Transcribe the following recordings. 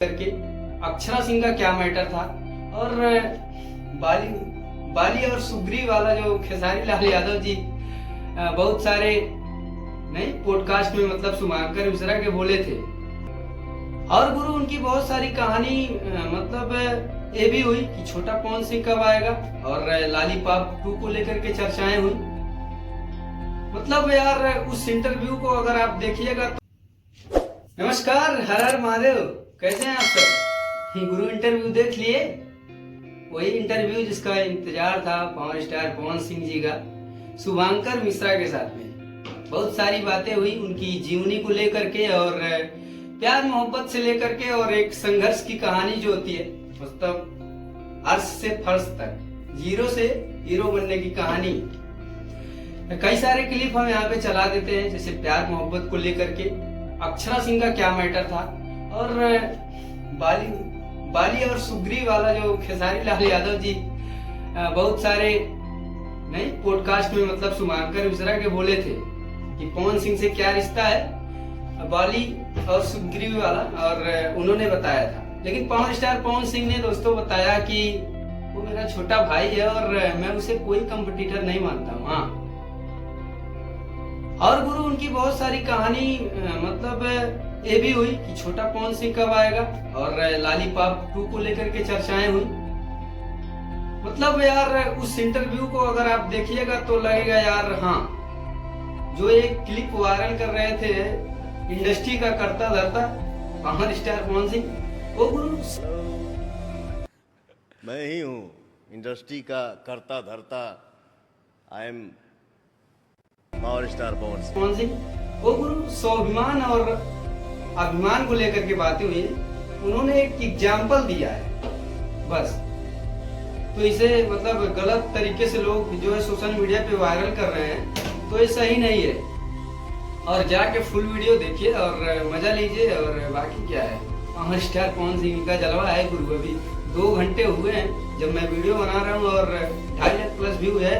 करके अक्षरा सिंह का क्या मैटर था और बाली बाली और सुग्रीव वाला जो खेसारी लाल यादव जी बहुत सारे नहीं पॉडकास्ट में मतलब शुभांकर मिश्रा के बोले थे और गुरु उनकी बहुत सारी कहानी मतलब ये भी हुई कि छोटा पवन सिंह कब आएगा और लॉलीपॉप 2 को लेकर के चर्चाएं हुई। मतलब यार उस इंटरव्यू को अगर आप देखिएगा तो नमस्कार, हर हर महादेव, कैसे हैं आप सब। गुरु इंटरव्यू देख लिए, वही इंटरव्यू जिसका इंतजार था पावर स्टार पवन सिंह जी का शुभांकर मिश्रा के साथ में। बहुत सारी बातें हुई उनकी जीवनी को लेकर के और प्यार मोहब्बत से लेकर के और एक संघर्ष की कहानी जो होती है मतलब अर्श से फर्श तक, जीरो से हीरो बनने की कहानी। कई सारे क्लिप हम यहाँ पे चला देते हैं, जैसे प्यार मोहब्बत को लेकर के अक्षरा सिंह का क्या मैटर था और बाली और सुग्रीव वाला जो खेसारी लाल यादव जी बहुत सारे नहीं पॉडकास्ट में मतलब शुभांकर मिश्रा के बोले थे कि पवन सिंह से क्या रिश्ता है बाली और सुग्रीव वाला, और उन्होंने बताया था। लेकिन पावर स्टार पवन सिंह ने दोस्तों बताया कि वो मेरा छोटा भाई है और मैं उसे कोई कंपटीटर नहीं मानता हूँ। हाँ, और गुरु उनकी बहुत सारी कहानी मतलब ये भी हुई कि छोटा पवन सिंह कब आएगा और लॉलीपॉप 2 को लेकर के चर्चाएं हुई। मतलब यार उस इंटरव्यू को अगर आप देखिएगा तो लगेगा यार हाँ, जो एक क्लिप वायरल कर रहे थे इंडस्ट्री का करता धरता पावर स्टार पवन सिंह, वो गुरु मैं ही हूँ इंडस्ट्री का करता धरता। I am power star Pawan Singh. वो गुरु स्वाभिमान और अभिमान को लेकर के बातें हुई, उन्होंने एक एग्जाम्पल दिया है बस। तो इसे मतलब गलत तरीके से लोग जो है सोशल मीडिया पे वायरल कर रहे हैं, तो ये सही नहीं है। और जाके फुल वीडियो देखिए और मजा लीजिए। और बाकी क्या है, पावर स्टार पवन सिंह का जलवा है गुरु। अभी 2 घंटे हुए हैं जब मैं वीडियो बना रहा हूँ और 2.5 लाख प्लस व्यू है,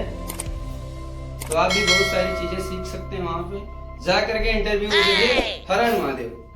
तो आप भी बहुत सारी चीजें सीख सकते हैं वहां पे जा करके इंटरव्यू देखिए। हर हर महादेव।